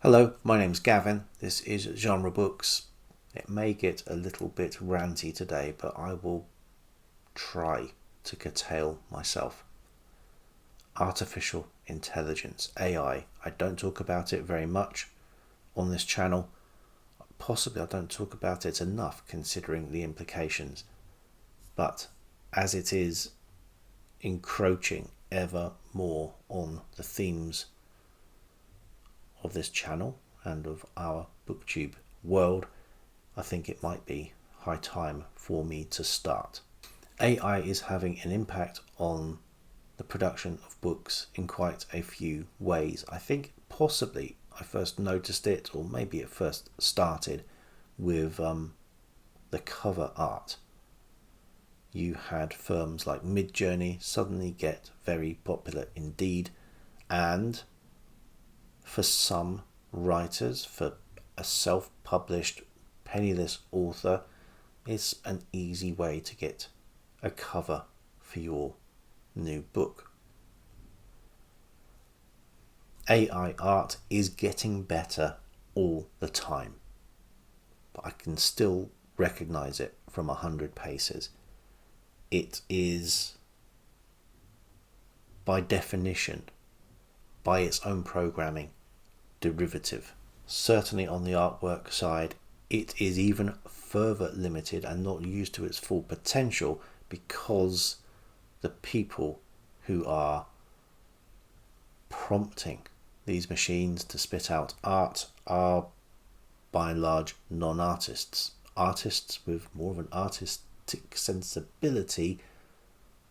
Hello, my name's Gavin. This is Genre Books. It may get a little bit ranty today, but I will try to curtail myself. Artificial intelligence, AI. I don't talk about it very much on this channel. Possibly I don't talk about it enough considering the implications. But as it is encroaching ever more on the themes of this channel and of our BookTube world, I think it might be high time for me to start. AI is having an impact on the production of books in quite a few ways. I think possibly I first noticed it, or maybe it first started with the cover art. You had firms like Midjourney suddenly get very popular indeed, and for some writers, for a self-published penniless author, it's an easy way to get a cover for your new book. AI art is getting better all the time, but I can still recognize it from 100 paces. It is, by definition, by its own programming, derivative. Certainly on the artwork side, it is even further limited and not used to its full potential because the people who are prompting these machines to spit out art are by and large non-artists. Artists with more of an artistic sensibility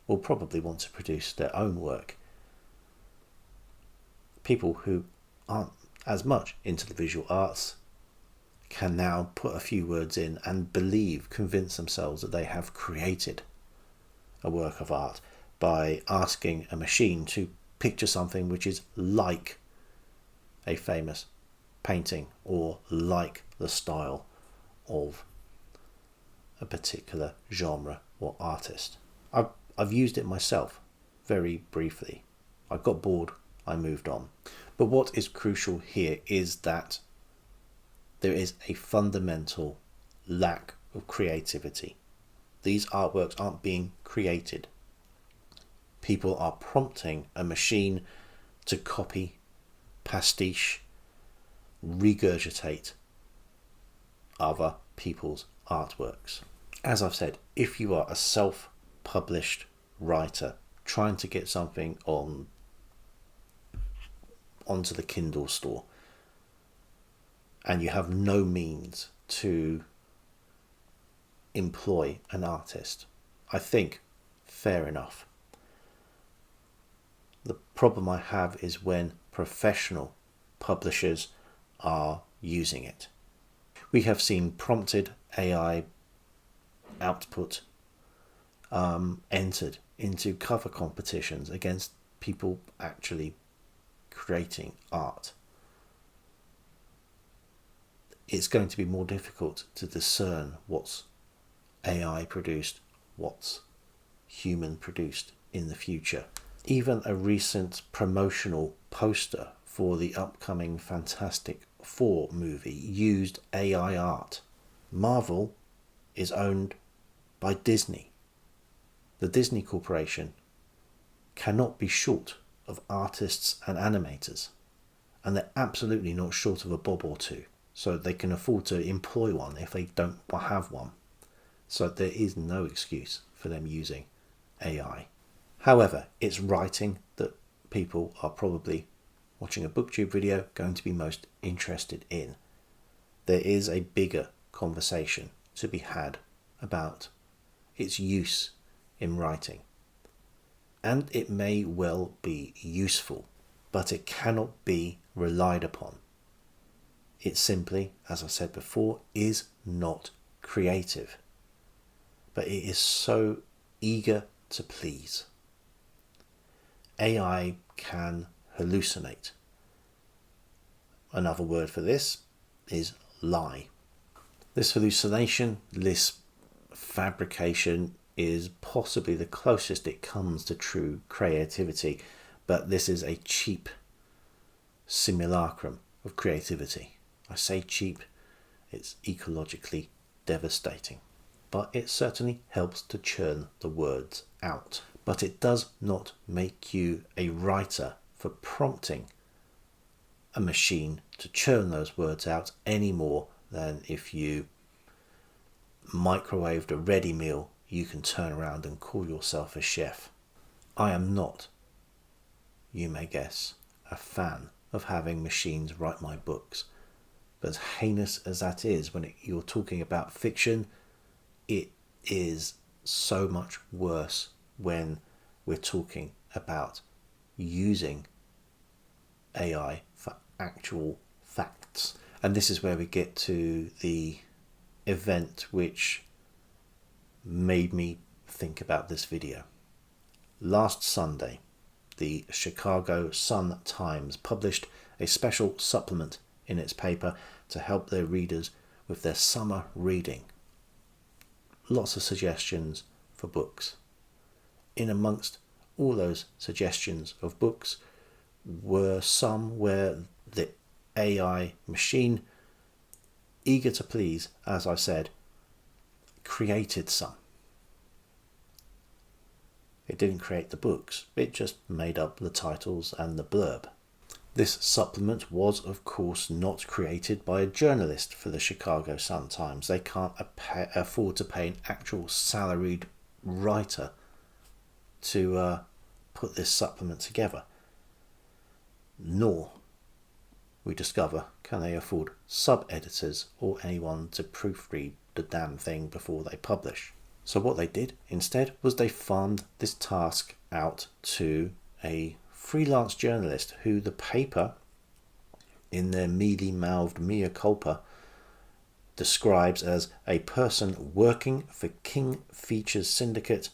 will probably want to produce their own work. People who aren't as much into the visual arts can now put a few words in and convince themselves that they have created a work of art by asking a machine to picture something which is like a famous painting or like the style of a particular genre or artist. I've used it myself very briefly. I got bored, I moved on. But what is crucial here is that there is a fundamental lack of creativity. These artworks aren't being created. People are prompting a machine to copy, pastiche, regurgitate other people's artworks. As I've said, if you are a self-published writer trying to get something onto the Kindle store and you have no means to employ an artist, I think fair enough. The problem I have is when professional publishers are using it. We have seen prompted AI output entered into cover competitions against people actually creating art. It's going to be more difficult to discern what's AI produced, what's human produced in the future. Even a recent promotional poster for the upcoming Fantastic Four movie used AI art. Marvel is owned by Disney. The Disney Corporation cannot be short of artists and animators, and they're absolutely not short of a bob or two, so they can afford to employ one if they don't have one. So there is no excuse for them using AI. However, it's writing that people are probably watching a BookTube video going to be most interested in. There is a bigger conversation to be had about its use in writing. And it may well be useful, but it cannot be relied upon. It simply, as I said before, is not creative. But it is so eager to please. AI can hallucinate. Another word for this is lie. This hallucination, this fabrication is possibly the closest it comes to true creativity, but this is a cheap simulacrum of creativity. I say cheap, it's ecologically devastating. But it certainly helps to churn the words out. But it does not make you a writer for prompting a machine to churn those words out any more than if you microwaved a ready meal, you can turn around and call yourself a chef. I am not, you may guess, a fan of having machines write my books. But as heinous as that is, when you're talking about fiction, it is so much worse when we're talking about using AI for actual facts. And this is where we get to the event which made me think about this video. Last Sunday, the Chicago Sun-Times published a special supplement in its paper to help their readers with their summer reading. Lots of suggestions for books. In amongst all those suggestions of books were some where the AI machine, eager to please, as I said, created some. It didn't create the books, it just made up the titles and the blurb. This supplement was, of course, not created by a journalist for the Chicago Sun-Times. They can't afford to pay an actual salaried writer to put this supplement together. Nor, we discover, can they afford sub-editors or anyone to proofread the damn thing before they publish. So what they did instead was they farmed this task out to a freelance journalist who the paper, in their mealy-mouthed mea culpa, describes as a person working for King Features Syndicate,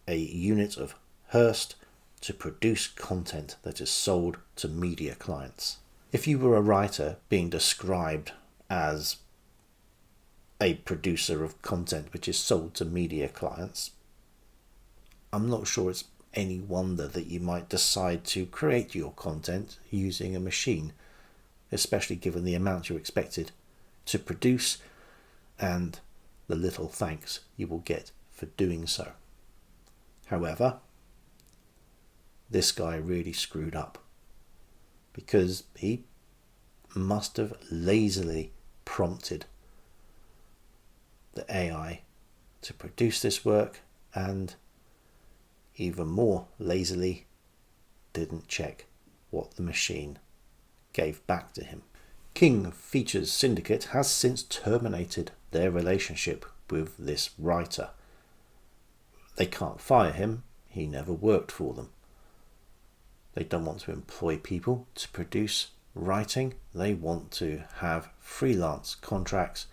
a unit of Hearst, to produce content that is sold to media clients. If you were a writer being described as a producer of content which is sold to media clients, I'm not sure it's any wonder that you might decide to create your content using a machine, especially given the amount you're expected to produce and the little thanks you will get for doing so. However, this guy really screwed up because he must have lazily prompted the AI to produce this work, and even more lazily didn't check what the machine gave back to him. King Features Syndicate has since terminated their relationship with this writer. They can't fire him, he never worked for them. They don't want to employ people to produce writing, they want to have freelance contracts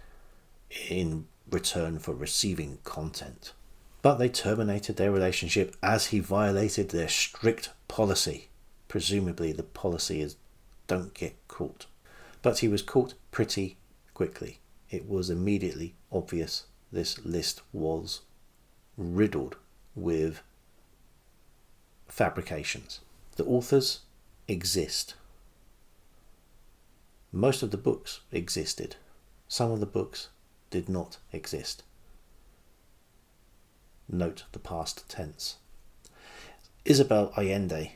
in return for receiving content. But they terminated their relationship as he violated their strict policy. Presumably the policy is don't get caught. But he was caught pretty quickly. It was immediately obvious this list was riddled with fabrications. The authors exist. Most of the books existed. Some of the books did not exist. Note the past tense. Isabel Allende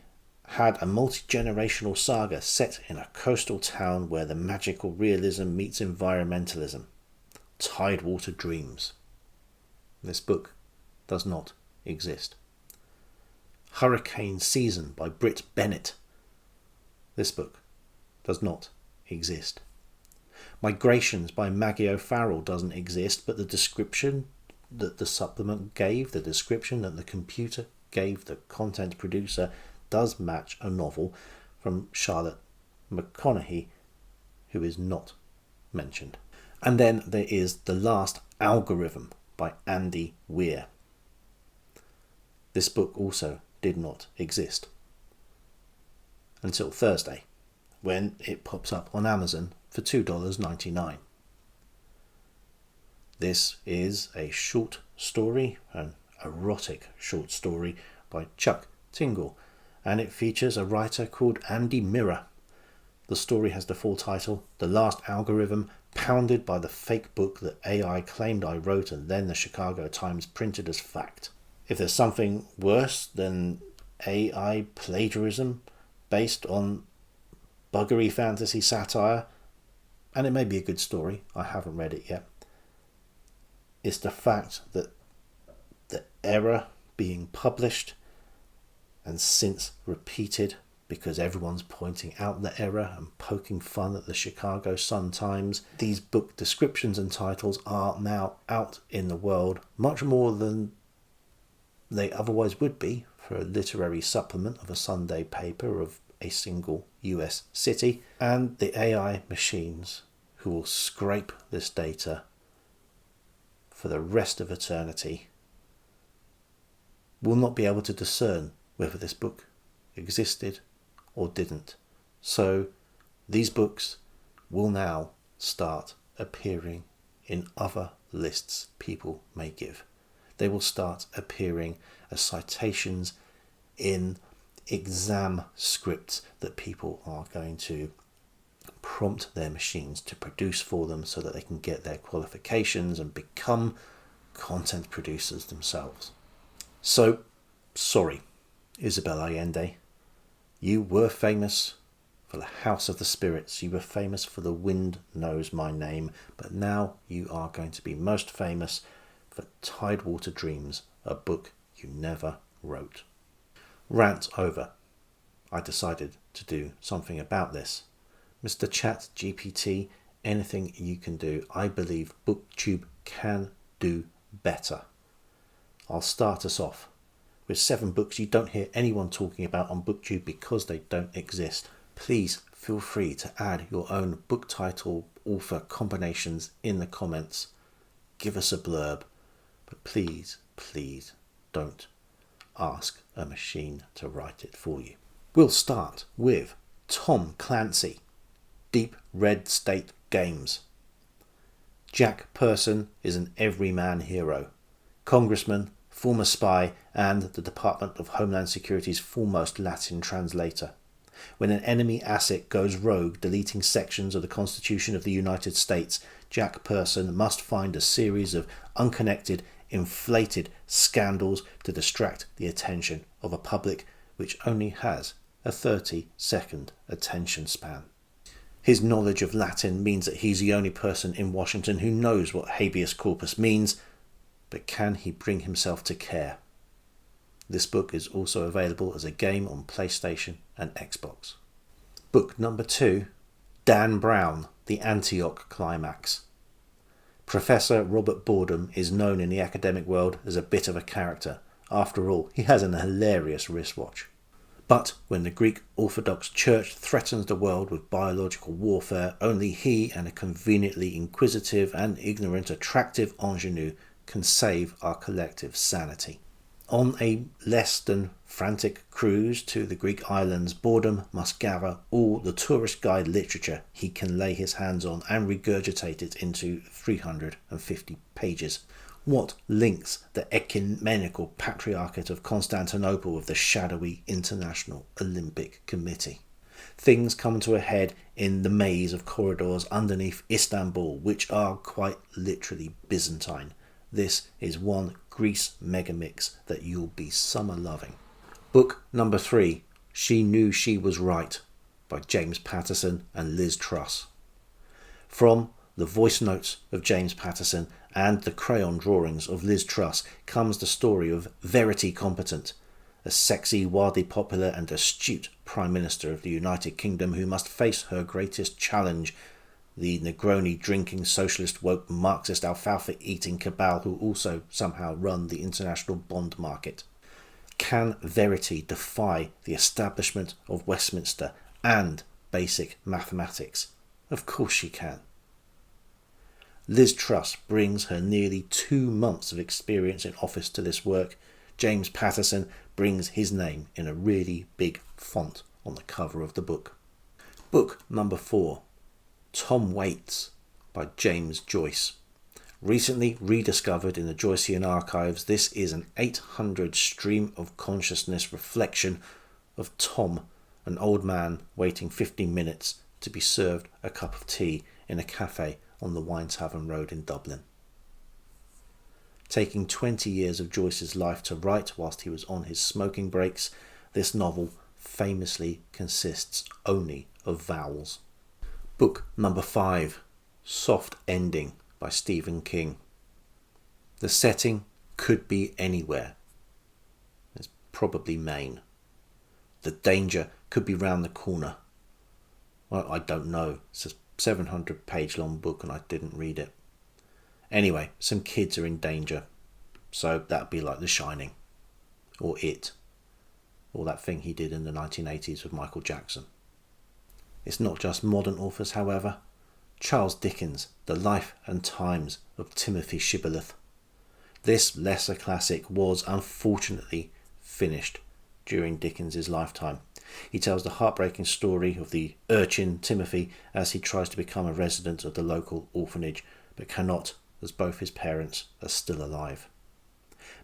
had a multi-generational saga set in a coastal town where the magical realism meets environmentalism. Tidewater Dreams. This book does not exist. Hurricane Season by Britt Bennett. This book does not exist. Migrations by Maggie O'Farrell doesn't exist, but the description that the supplement gave, the description that the computer gave the content producer, does match a novel from Charlotte McConaughey, who is not mentioned. And then there is The Last Algorithm by Andy Weir. This book also did not exist until Thursday, when it pops up on Amazon for $2.99. This is a short story, an erotic short story by Chuck Tingle, and it features a writer called Andy Mirror. The story has the full title, The Last Algorithm, Pounded by the Fake Book That AI Claimed I Wrote and Then the Chicago Times Printed as Fact. If there's something worse than AI plagiarism based on buggery fantasy satire, and it may be a good story, I haven't read it yet, it's the fact that the error being published and since repeated because everyone's pointing out the error and poking fun at the Chicago Sun-Times. These book descriptions and titles are now out in the world much more than they otherwise would be for a literary supplement of a Sunday paper of a single US city. And the AI machines who will scrape this data for the rest of eternity will not be able to discern whether this book existed or didn't. So these books will now start appearing in other lists people may give. They will start appearing as citations in exam scripts that people are going to prompt their machines to produce for them so that they can get their qualifications and become content producers themselves. So, sorry, Isabel Allende. You were famous for the House of the Spirits. You were famous for The Wind Knows My Name. But now you are going to be most famous for Tidewater Dreams, a book you never wrote. Rant over. I decided to do something about this. Mr. Chat GPT, anything you can do. I believe BookTube can do better. I'll start us off with 7 books you don't hear anyone talking about on BookTube because they don't exist. Please feel free to add your own book title, author combinations in the comments. Give us a blurb, but please, please don't ask a machine to write it for you. We'll start with Tom Clancy, Deep Red State Games. Jack Person is an everyman hero, congressman, former spy, and the Department of Homeland Security's foremost Latin translator. When an enemy asset goes rogue, deleting sections of the Constitution of the United States, Jack Person must find a series of unconnected, inflated scandals to distract the attention of a public which only has a 30-second attention span. His knowledge of Latin means that he's the only person in Washington who knows what habeas corpus means, but can he bring himself to care? This book is also available as a game on PlayStation and Xbox. Book number 2, Dan Brown, The Antioch Climax. Professor Robert Boredom is known in the academic world as a bit of a character. After all, he has an hilarious wristwatch. But when the Greek Orthodox Church threatens the world with biological warfare, only he and a conveniently inquisitive and ignorant attractive ingenue can save our collective sanity. On a less than frantic cruise to the Greek islands, Boredom must gather all the tourist guide literature he can lay his hands on and regurgitate it into 350 pages. What links the ecumenical patriarchate of Constantinople with the shadowy International Olympic Committee? Things come to a head in the maze of corridors underneath Istanbul, which are quite literally Byzantine. This is one Greece megamix that you'll be summer loving. Book number 3, She Knew She Was Right, by James Patterson and Liz Truss. From the voice notes of James Patterson and the crayon drawings of Liz Truss comes the story of Verity Competent, a sexy, wildly popular and astute Prime Minister of the United Kingdom who must face her greatest challenge, the Negroni drinking, socialist woke, Marxist alfalfa eating cabal who also somehow run the international bond market. Can Verity defy the establishment of Westminster and basic mathematics? Of course she can. Liz Truss brings her nearly 2 months of experience in office to this work. James Patterson brings his name in a really big font on the cover of the book. Book number 4, Tom Waits, by James Joyce. Recently rediscovered in the Joycean archives, this is an 800 stream of consciousness reflection of Tom, an old man waiting 15 minutes to be served a cup of tea in a cafe on the Wine Tavern Road in Dublin. Taking 20 years of Joyce's life to write whilst he was on his smoking breaks, this novel famously consists only of vowels. Book number 5, Soft Ending by Stephen King. The setting could be anywhere. It's probably Maine. The danger could be round the corner. Well, I don't know. It's a 700-page long book and I didn't read it. Anyway, some kids are in danger. So that'd be like The Shining. Or It. Or that thing he did in the 1980s with Michael Jackson. It's not just modern authors, however. Charles Dickens, The Life and Times of Timothy Shibboleth. This lesser classic was unfortunately finished during Dickens's lifetime. He tells the heartbreaking story of the urchin Timothy as he tries to become a resident of the local orphanage, but cannot, as both his parents are still alive.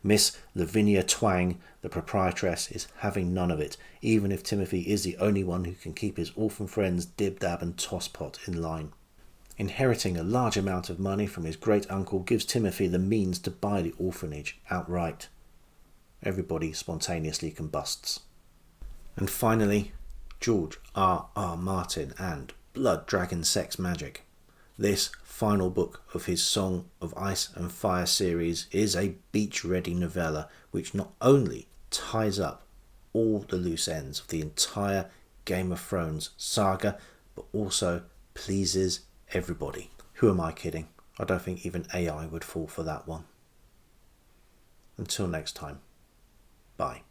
Miss Lavinia Twang, the proprietress, is having none of it, even if Timothy is the only one who can keep his orphan friends Dib-Dab and Tosspot in line. Inheriting a large amount of money from his great-uncle gives Timothy the means to buy the orphanage outright. Everybody spontaneously combusts. And finally, George R.R. Martin and Blood Dragon Sex Magic. This final book of his Song of Ice and Fire series is a beach-ready novella which not only ties up all the loose ends of the entire Game of Thrones saga, but also pleases everybody. Who am I kidding? I don't think even AI would fall for that one. Until next time, bye.